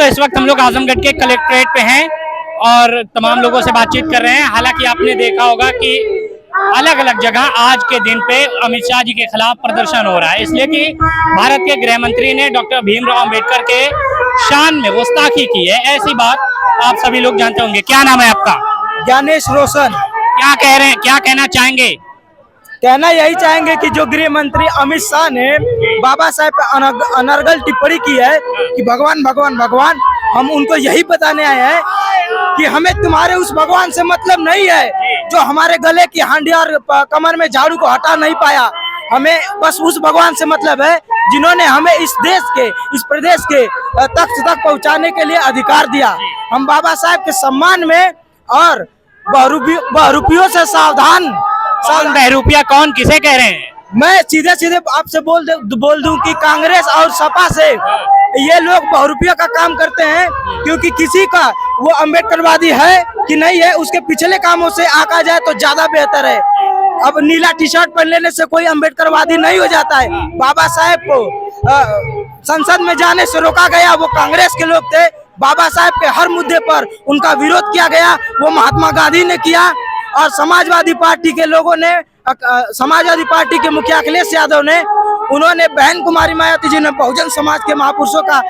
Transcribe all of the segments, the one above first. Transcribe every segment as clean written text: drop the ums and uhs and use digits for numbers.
तो इस वक्त हम लोग आजमगढ़ के कलेक्ट्रेट पे हैं और तमाम लोगों से बातचीत कर रहे हैं। हालांकि आपने देखा होगा कि अलग अलग जगह आज के दिन पे अमित शाह जी के खिलाफ प्रदर्शन हो रहा है, इसलिए कि भारत के गृह मंत्री ने डॉक्टर भीमराव अंबेडकर के शान में गुस्ताखी की है। ऐसी बात आप सभी लोग जानते होंगे। क्या नाम है आपका? ज्ञानेश रोशन। क्या कह रहे हैं, क्या कहना चाहेंगे? कहना यही चाहेंगे कि जो गृह मंत्री अमित शाह ने बाबा साहेब पे अनर्गल टिप्पणी की है कि भगवान भगवान भगवान, हम उनको यही बताने आए हैं कि हमें तुम्हारे उस भगवान से मतलब नहीं है जो हमारे गले की हांडी और कमर में झाड़ू को हटा नहीं पाया। हमें बस उस भगवान से मतलब है जिन्होंने हमें इस देश के, इस प्रदेश के तख्त तक पहुंचाने के लिए अधिकार दिया। हम बाबा साहेब के सम्मान में और बहरूपियों से सावधान। बहरूपिया कौन, किसे कह रहे हैं? मैं सीधे सीधे आपसे बोल दूं कि कांग्रेस और सपा से ये लोग बहुरूपिया का काम करते हैं, क्योंकि किसी का वो अम्बेडकरवादी है कि नहीं है उसके पिछले कामों से आका जाए तो ज्यादा बेहतर है। अब नीला टी शर्ट पहन लेने से कोई अम्बेडकरवादी नहीं हो जाता है। बाबा साहेब को संसद में जाने से रोका गया, वो कांग्रेस के लोग थे। बाबा साहेब के हर मुद्दे पर उनका विरोध किया गया, वो महात्मा गांधी ने किया और समाजवादी पार्टी के लोगों ने, समाजवादी पार्टी के मुखिया अखिलेश यादव ने, उन्होंने बहन कुमारी मायावती जी ने बहुजन समाज के महापुरुषों का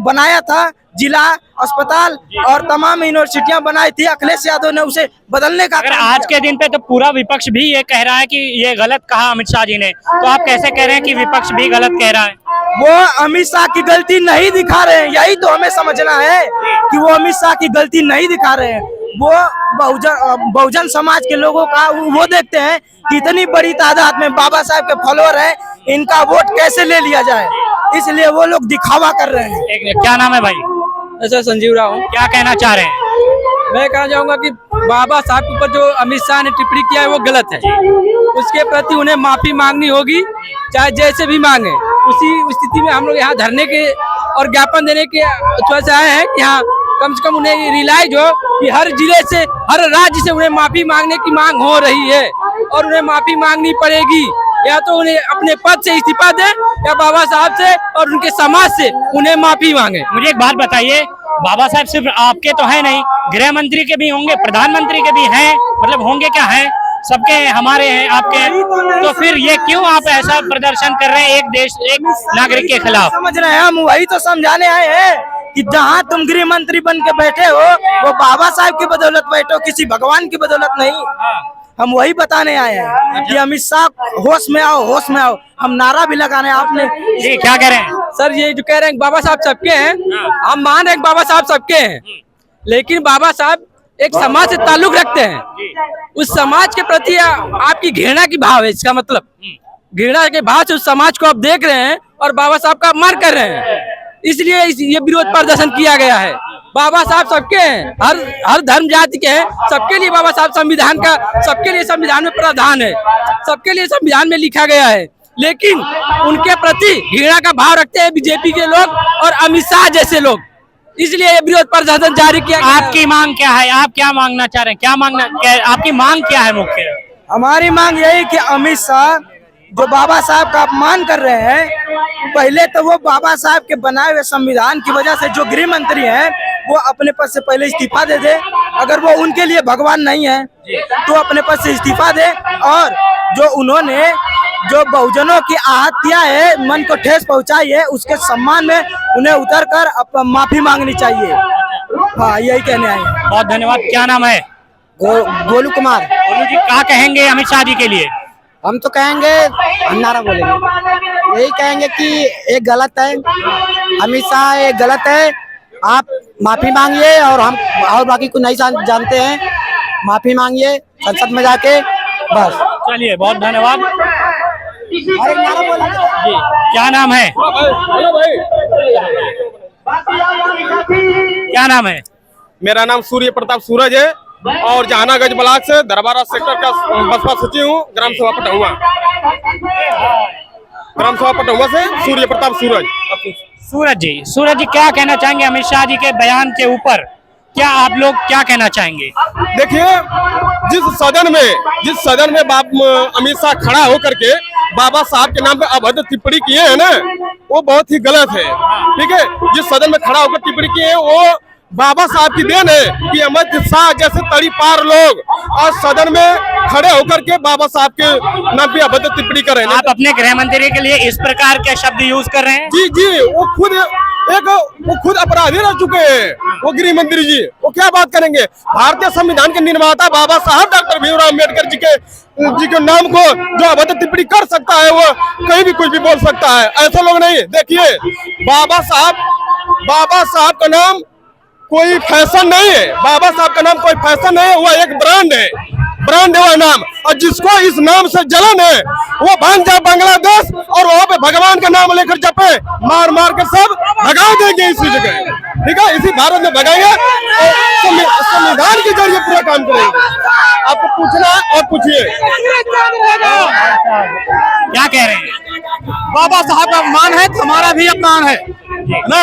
बनाया था जिला अस्पताल और तमाम यूनिवर्सिटियां बनाई थी। अखिलेश यादव ने उसे बदलने का। अगर आज के दिन पे तो पूरा विपक्ष भी ये कह रहा है कि ये गलत कहा अमित शाह जी ने, तो आप कैसे कह रहे हैं कि विपक्ष भी गलत कह रहा है? वो अमित शाह की गलती नहीं दिखा रहे हैं, यही तो हमें समझना है कि वो अमित शाह की गलती नहीं दिखा रहे हैं। वो बहुजन समाज के लोगों का वो देखते हैं कि इतनी बड़ी तादाद में बाबा साहब के फॉलोअर हैं, इनका वोट कैसे ले लिया जाए, इसलिए वो लोग दिखावा कर रहे हैं। क्या नाम है भाई? अच्छा, संजीव राव। क्या कहना चाह रहे हैं? मैं कहना चाहूंगा कि बाबा साहब के ऊपर जो अमित शाह ने टिप्पणी किया है वो गलत है। उसके प्रति उन्हें माफी मांगनी होगी, चाहे जैसे भी मांगे। उसी स्थिति में हम लोग यहाँ धरने के और ज्ञापन देने के थोड़ा सा आए हैं कि यहाँ कम से कम उन्हें रियलाइज हो कि हर जिले से, हर राज्य से उन्हें माफी मांगने की मांग हो रही है और उन्हें माफी मांगनी पड़ेगी। या तो उन्हें अपने पद से इस्तीफा दे या बाबा साहब से और उनके समाज से उन्हें माफी मांगे। मुझे एक बात बताइए, बाबा साहब सिर्फ आपके तो है नहीं, गृह मंत्री के भी होंगे, प्रधानमंत्री के भी हैं, मतलब होंगे क्या है, सबके हमारे हैं, आपके, तो फिर ये क्यों आप ऐसा प्रदर्शन कर रहे हैं एक देश एक नागरिक के खिलाफ? समझ रहे हैं, हम वही तो समझाने आए हैं कि जहाँ तुम गृह मंत्री बन के बैठे हो वो बाबा साहब की बदौलत बैठो, किसी भगवान की बदौलत नहीं। हम वही बताने आए हैं कि अमित शाह होश में आओ, होश में आओ। हम नारा भी लगाने। आपने ये क्या कह रहे हैं सर? ये जो कह रहे हैं बाबा साहब सबके हैं, हम मान रहे हैं बाबा साहब सबके हैं, लेकिन बाबा साहब एक समाज से ताल्लुक रखते हैं। उस समाज के प्रति आपकी घृणा की भाव है, इसका मतलब घृणा के भाव से उस समाज को आप देख रहे हैं और बाबा साहब का अपमान कर रहे हैं, इसलिए ये विरोध प्रदर्शन किया गया है। बाबा साहब सबके हैं, हर धर्म जाति के हैं, सबके लिए बाबा साहब संविधान का, सबके लिए संविधान में प्रावधान है, सबके लिए संविधान में लिखा गया है, लेकिन उनके प्रति घृणा का भाव रखते हैं बीजेपी के लोग और अमित शाह जैसे लोग, इसलिए ये विरोध प्रदर्शन जारी किया गया। आपकी मांग क्या है? आप क्या मांगना चाह रहे हैं? क्या मांगना, आपकी मांग क्या है मुख्य? हमारी मांग यही कि अमित शाह जो बाबा साहब का अपमान कर रहे हैं, पहले तो वो बाबा साहब के बनाए हुए संविधान की वजह से जो गृह मंत्री हैं वो अपने पद से पहले इस्तीफा दे दे। अगर वो उनके लिए भगवान नहीं है तो अपने पद से इस्तीफा दे, और जो उन्होंने जो बहुजनों की आहत किया है, मन को ठेस पहुंचाई है, उसके सम्मान में उन्हें उतरकर माफी मांगनी चाहिए। हाँ, यही कहने आए। बहुत धन्यवाद। क्या नाम है? गोलू कुमार। गोलू जी, क्या कहेंगे अमित शाह जी के लिए? हम तो कहेंगे, नारा बोलेंगे, यही कहेंगे कि ये गलत है, अमित शाह ये गलत है, आप माफी मांगिए और हम और बाकी को नहीं जानते हैं, माफी मांगिए संसद में जाके, बस। चलिए, बहुत धन्यवाद। अरे नारा बोलेंगे जी, क्या नाम है? क्या नाम है? मेरा नाम सूर्य प्रताप सूरज है और जहानागंज ब्लॉक से दरबारा सेक्टर का बसपा सचिव हूँ, ग्राम सभा पटहुआ। ग्राम सभा पटहुआ से सूर्य प्रताप सूरज। सूरज जी क्या कहना चाहेंगे अमित शाह जी के बयान के ऊपर? क्या आप लोग क्या कहना चाहेंगे? देखिए, जिस सदन में अमित शाह खड़ा होकर के बाबा साहब के नाम पे अभद्र टिप्पणी किए हैं ना, वो बहुत ही गलत है। ठीक है, जिस सदन में खड़ा होकर टिप्पणी किए हैं वो बाबा साहब की देन है कि अमित शाह जैसे तड़ी पार लोग आज सदन में खड़े होकर के बाबा साहब के नाम पे अभद्र टिप्पणी कर रहे हैं। आप अपने गृह मंत्री के लिए इस प्रकार के शब्द यूज कर रहे हैं? जी जी, वो खुद अपराधी रह चुके हैं वो गृह मंत्री जी, वो क्या बात करेंगे? भारतीय संविधान के निर्माता बाबा साहब डॉक्टर भीमराव अम्बेडकर जी के नाम को जो अभद्र टिप्पणी कर सकता है वो कहीं भी कुछ भी बोल सकता है। ऐसे लोग नहीं। देखिए, बाबा साहब का नाम कोई फैशन नहीं है। बाबा साहब का नाम कोई फैशन नहीं है, वो एक ब्रांड है वह नाम। और जिसको इस नाम से जलन है वो भाग जाए बांग्लादेश और वहां पे भगवान का नाम लेकर जपे, मार मार के सब भगा देंगे इसी जगह। ठीक है, इसी भारत में भगाएंगे, संविधान के जरिए पूरा काम करेंगे। आपको पूछना है और पूछिए। क्या कह रहे हैं? बाबा साहब का अपमान है तो हमारा भी अपमान है ना।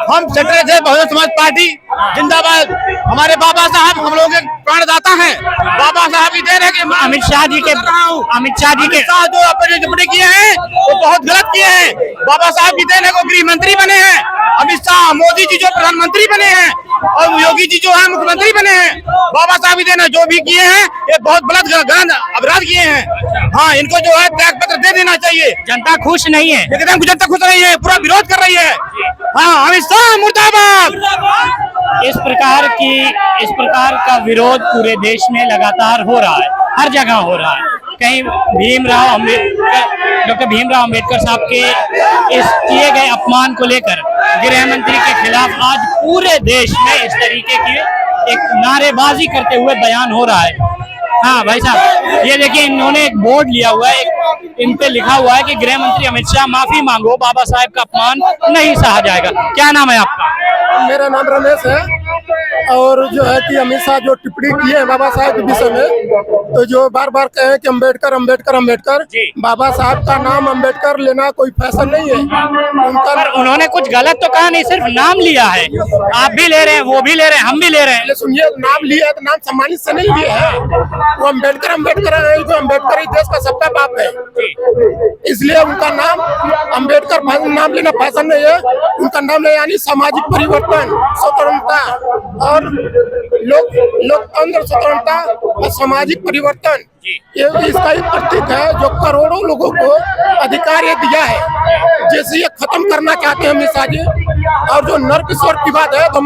हम सेक्रेटरी थे बहुजन समाज पार्टी जिंदाबाद। हमारे बाबा साहब हम लोगों के प्राणदाता हैं। बाबा साहब की देन है कि अमित शाह जी के जो अपने टिप्पणी किए हैं वो बहुत गलत किए हैं। बाबा साहब की देन है, वो गृह मंत्री बने हैं। अमित शाह, मोदी जी जो प्रधानमंत्री बने हैं और योगी जी जो है मुख्यमंत्री बने हैं। बाबा साहब की देन है, जो भी किए हैं ये बहुत गलत अपराध किए हैं। हाँ, इनको जो है त्याग पत्र दे देना चाहिए। जनता खुश नहीं है? एकदम जनता खुश नहीं है, पूरा विरोध कर रही है। हाँ, अमित शाह मुर्दाबाद। इस प्रकार का विरोध पूरे देश में लगातार हो रहा है, हर जगह हो रहा है। कहीं डॉक्टर भीमराव अम्बेडकर साहब के इस किए गए अपमान को लेकर गृह मंत्री के खिलाफ आज पूरे देश में इस तरीके की एक नारेबाजी करते हुए बयान हो रहा है। हाँ भाई साहब, ये देखिए, इन्होंने एक बोर्ड लिया हुआ है, इन पे लिखा हुआ है कि गृह मंत्री अमित शाह माफी मांगो, बाबा साहब का अपमान नहीं सहा जाएगा। क्या नाम है आपका? मेरा नाम रमेश है। और जो है कि अमित शाह जो टिप्पणी किए हैं बाबा साहब के विषय में, तो जो बार बार कहे कि अम्बेडकर अम्बेडकर अम्बेडकर, बाबा साहब का नाम अम्बेडकर लेना कोई फैशन नहीं है उनका। पर उन्होंने कुछ गलत तो कहा नहीं, सिर्फ नाम लिया है। आप भी ले रहे हैं, वो भी ले रहे हैं, हम भी ले रहे हैं। सुनिए, नाम लिया है तो नाम सम्मानित से नहीं लिया है। वो अम्बेडकर अम्बेडकर है, जो अम्बेडकर ही देश का सबका बाप है, इसलिए उनका नाम अम्बेडकर नाम लेना फैशन नहीं है। उनका नाम ले यानी सामाजिक परिवर्तन, स्वतंत्रता और लोकतंत्र, स्वतंत्रता और सामाजिक परिवर्तन, ये इसका एक प्रतीक है जो करोड़ों लोगों को अधिकार ये दिया है। जैसे ये खत्म करना चाहते हैं अमित शाह जी। और जो नर्क स्वर्ग की बात है तो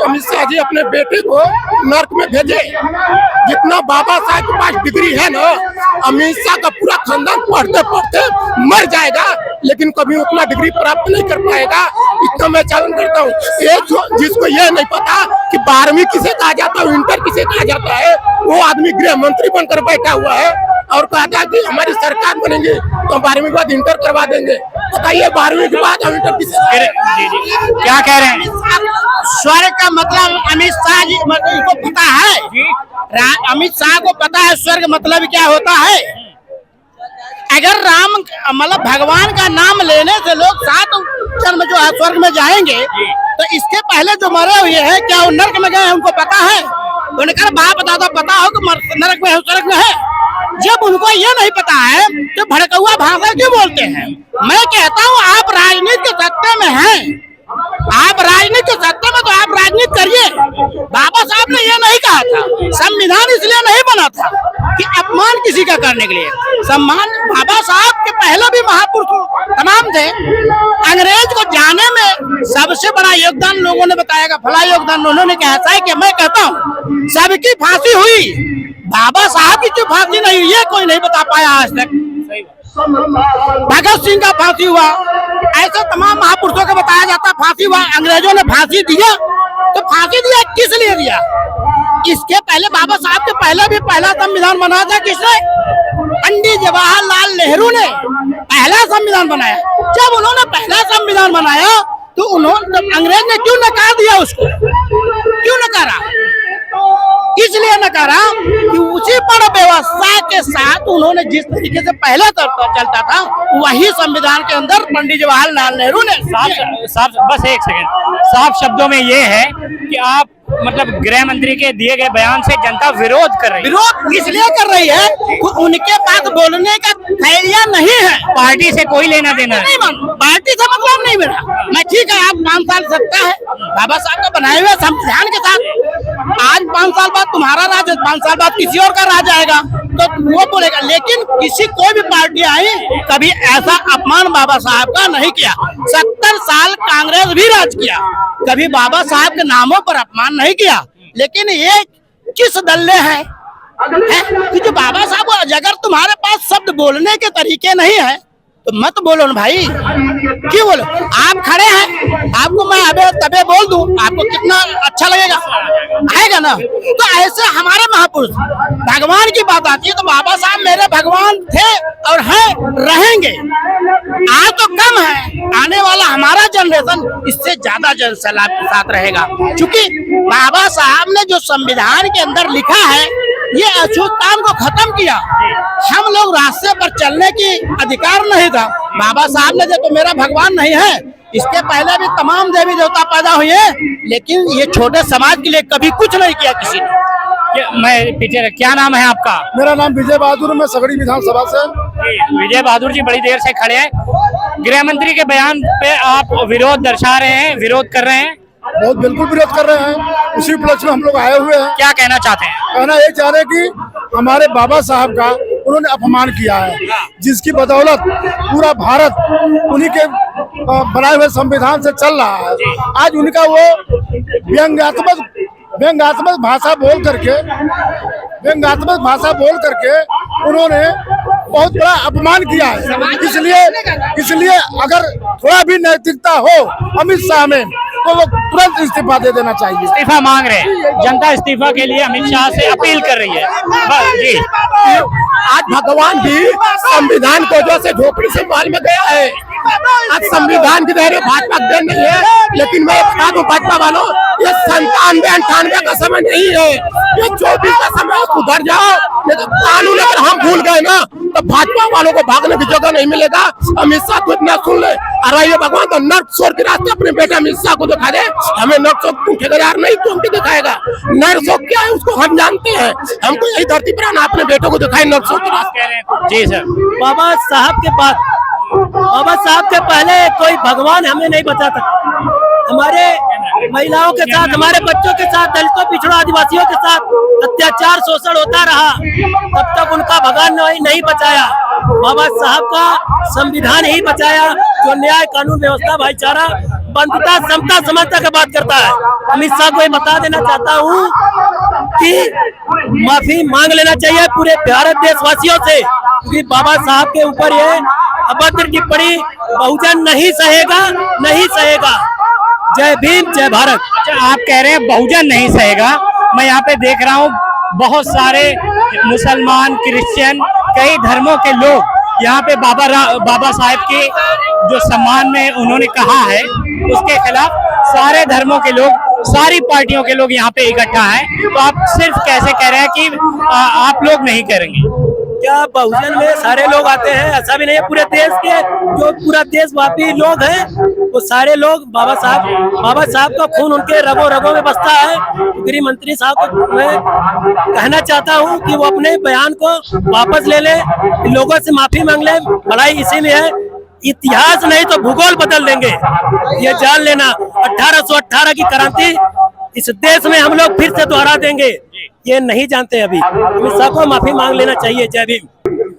अमित शाह जी अपने बेटे को नर्क में भेजे। जितना बाबा साहब के पास डिग्री है ना, अमित शाह का पूरा खानदान पढ़ते पढ़ते मर जाएगा, लेकिन कभी उतना डिग्री प्राप्त नहीं कर पाएगा। इतना मैं चैलेंज करता हूँ। जिसको ये नहीं पता कि 12वीं किसे कहा जाता है, इंटर किसे कहा जाता है, वो आदमी गृह मंत्री बनकर बैठा हुआ है और कहता है कि हमारी सरकार बनेंगे तो 12वीं के बाद इंटर करवा देंगे। बताइए, 12वीं के बाद हम इंटर किसे? क्या कह रहे हैं? स्वर्ग का मतलब अमित शाह जी को पता है। अमित शाह को पता है स्वर्ग मतलब क्या होता है। अगर राम मतलब भगवान का नाम लेने से लोग 7 जन्म जो है स्वर्ग में जाएंगे, तो इसके पहले जो मरे हुए हैं क्या वो नरक में गए हैं उनको पता है? उन्होंने कहा बाप दादा पता हो कि नरक में है, स्वर्ग में है। जब उनको ये नहीं पता है तो भड़कौआ भाषा क्यों बोलते हैं? मैं कहता हूँ आप राजनीति के सत्ता में हैं, आप राजनीति के सत्ता में तो आप राजनीति करिए। बाबा साहब ने ये नहीं कहा था, संविधान इसलिए नहीं बना था कि अपमान किसी का करने के लिए। सम्मान बाबा साहब के पहले भी महापुरुष तमाम थे। अंग्रेज को जाने में सबसे बड़ा योगदान लोगों ने बताया, फला योगदान उन्होंने कहा है कि मैं कहता हूँ सबकी फांसी हुई, बाबा साहब की जो फांसी नहीं हुई है कोई नहीं बता पाया आज तक। भगत सिंह का फांसी हुआ, ऐसे तमाम महापुरुषों का बताया जाता फांसी हुआ। अंग्रेजों ने फांसी दिया तो फांसी दिया किस लिए दिया? इसके पहले बाबा साहब के पहले भी पहला संविधान बनाया था किसने? पंडित जवाहरलाल नेहरू ने पहला संविधान बनाया। जब उन्होंने पहला संविधान बनाया तो उन्होंने अंग्रेज ने क्यों नकार दिया उसको? क्यों नकारा? इसलिए नकारा कि उसी पर व्यवस्था के साथ उन्होंने जिस तरीके से पहले चलता था वही संविधान के अंदर पंडित जवाहरलाल नेहरू ने साफ बस एक सेकंड, साफ शब्दों में ये है कि आप मतलब गृह मंत्री के दिए गए बयान से जनता विरोध कर रही है। विरोध इसलिए कर रही है कि उनके पास बोलने का खैरिया नहीं है। पार्टी से कोई लेना देना है। नहीं मान पार्टी से मतलब नहीं मेरा। मैं ठीक है, आप 5 साल सकता है बाबा साहब का बनाए हुए संविधान के साथ। आज 5 साल बाद तुम्हारा राज, 5 साल बाद किसी और का राज आएगा तो वो बोलेगा। लेकिन किसी कोई भी पार्टी आई कभी ऐसा अपमान बाबा साहब का नहीं किया। 70 साल कांग्रेस भी राज किया, कभी बाबा साहब के नामों पर अपमान नहीं किया। लेकिन ये किस दल्ले हैं कि जो बाबा साहब, अगर तुम्हारे पास शब्द बोलने के तरीके नहीं है तो मत बोलो ना भाई। क्यों बोलो? आप खड़े हैं, आपको मैं अबे तबे बोल दूं, आपको कितना अच्छा लगेगा? आएगा ना? तो ऐसे हमारे महापुरुष, भगवान की बात आती है तो बाबा साहब मेरे भगवान थे और हैं, रहेंगे। आज तो कम है, आने वाला हमारा जनरेशन इससे ज्यादा जनसैलाब के साथ रहेगा। क्योंकि बाबा साहब ने जो संविधान के अंदर लिखा है, ये अछूतकाम को खत्म किया। हम लोग रास्ते पर चलने की अधिकार नहीं था। बाबा साहब ने तो मेरा भगवान नहीं है, इसके पहले भी तमाम देवी देवता पैदा हुए, लेकिन ये छोटे समाज के लिए कभी कुछ नहीं किया किसी ने। मैं पीछे, क्या नाम है आपका? मेरा नाम विजय बहादुर, मैं सगड़ी विधानसभा से। विजय बहादुर जी बड़ी देर से खड़े हैं। गृह मंत्री के बयान पे आप विरोध दर्शा रहे हैं, विरोध कर रहे हैं। बहुत बिल्कुल विरोध कर रहे हैं। उसी उपलक्ष्य में हम लोग आए हुए हैं। क्या कहना चाहते हैं? कहना ये चाह रहे हैं कि हमारे बाबा साहब का उन्होंने अपमान किया है, जिसकी बदौलत पूरा भारत उन्हीं के बनाए हुए संविधान से चल रहा है। आज उनका वो व्यंग्यात्मक भाषा बोल करके उन्होंने बहुत बड़ा अपमान किया है। इसलिए अगर थोड़ा भी नैतिकता हो अमित शाह में तो वो तुरंत इस्तीफा दे देना चाहिए। इस्तीफा मांग रहे हैं, जनता इस्तीफा के लिए अमित शाह से अपील कर रही है। जी, आज भगवान भी संविधान को जो से झोपड़ी से माल में गया है। आज संविधान की दायरे भाजपा देन नहीं है, लेकिन मैं बता दूं भाजपा वालों, ये 97-98 का समय नहीं है, ये 24 का समय। सुधर जाओ, ये तो कानून अगर हम भूल गए ना तो भाजपा वालों को भागने की जगह नहीं मिलेगा। अमित शाह को इतना सुन ले, अरे ये भगवान तो नर्क छोड़ के रास्ते अपने बेटे अमित शाह को दिखा दे। हमें नर्क छोड़ ठेकेदार नहीं तो हमको दिखाएगा। नर्क क्या है उसको हम जानते हैं, हमको यही धरती पर आना अपने बेटों को दिखाए नर्क छोड़ के रास्ते। जी सर। बाबा साहब के बाद, बाबा साहब के पहले कोई भगवान हमें नहीं बचा सकता। हमारे महिलाओं के साथ, हमारे बच्चों के साथ, दलितों, पिछड़ों, आदिवासियों के साथ अत्याचार शोषण होता रहा, तब तक उनका भगवान नहीं बचाया। बाबा साहब का संविधान ही बचाया, जो न्याय, कानून व्यवस्था, भाईचारा, बंधुता, समता, समानता की बात करता है। अमित शाह को ये बता देना चाहता हूँ कि माफी मांग लेना चाहिए पूरे भारत देशवासियों से, क्योंकि बाबा साहब के ऊपर ये अभद्र टिप्पणी बहुजन नहीं सहेगा, नहीं सहेगा। जय भीम, जय भारत। अच्छा, आप कह रहे हैं बहुजन नहीं सहेगा। मैं यहाँ पे देख रहा हूँ बहुत सारे मुसलमान, क्रिश्चियन, कई धर्मों के लोग यहाँ पे बाबा साहब के जो सम्मान में उन्होंने कहा है उसके खिलाफ सारे धर्मों के लोग, सारी पार्टियों के लोग यहाँ पे इकट्ठा हैं। तो आप सिर्फ कैसे कह रहे हैं कि आप लोग नहीं करेंगे? क्या बहुजन में सारे लोग आते हैं? ऐसा भी नहीं है। पूरे देश के जो पूरा देशव्यापी लोग हैं वो सारे लोग बाबा साहब का खून उनके रगों रगों में बसता है। गृह मंत्री साहब को मैं कहना चाहता हूँ कि वो अपने बयान को वापस ले ले, लोगों से माफी मांग ले। भलाई इसी में है, इतिहास नहीं तो भूगोल बदल देंगे, ये जान लेना। 1818 की क्रांति इस देश में हम लोग फिर से दोहरा देंगे, ये नहीं जानते अभी। अमित शाह को माफी मांग लेना चाहिए। जय भीम।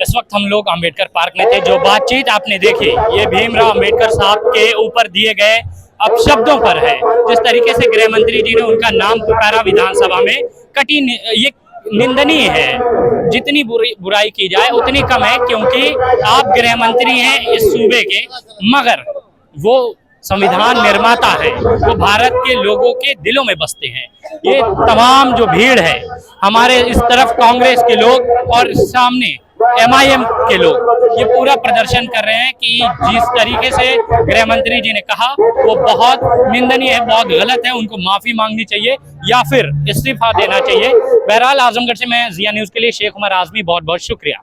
इस वक्त हम लोग अंबेडकर पार्क में थे। जो बातचीत आपने देखी ये भीमराव अंबेडकर साहब के ऊपर दिए गए अपशब्दों पर है। जिस तरीके से गृह मंत्री जी ने उनका नाम पुकारा विधानसभा में, कठिन, ये निंदनीय है। जितनी बुराई की जाए उतनी कम है, क्योंकि आप गृह मंत्री हैं इस सूबे के, मगर वो संविधान निर्माता है, वो भारत के लोगों के दिलों में बसते हैं। ये तमाम जो भीड़ है, हमारे इस तरफ कांग्रेस के लोग और सामने MIM के लोग, ये पूरा प्रदर्शन कर रहे हैं कि जिस तरीके से गृह मंत्री जी ने कहा वो बहुत निंदनीय है, बहुत गलत है। उनको माफी मांगनी चाहिए या फिर इस्तीफा देना चाहिए। बहरहाल आजमगढ़ से मैं जिया न्यूज के लिए शेख उमर आजमी, बहुत बहुत शुक्रिया।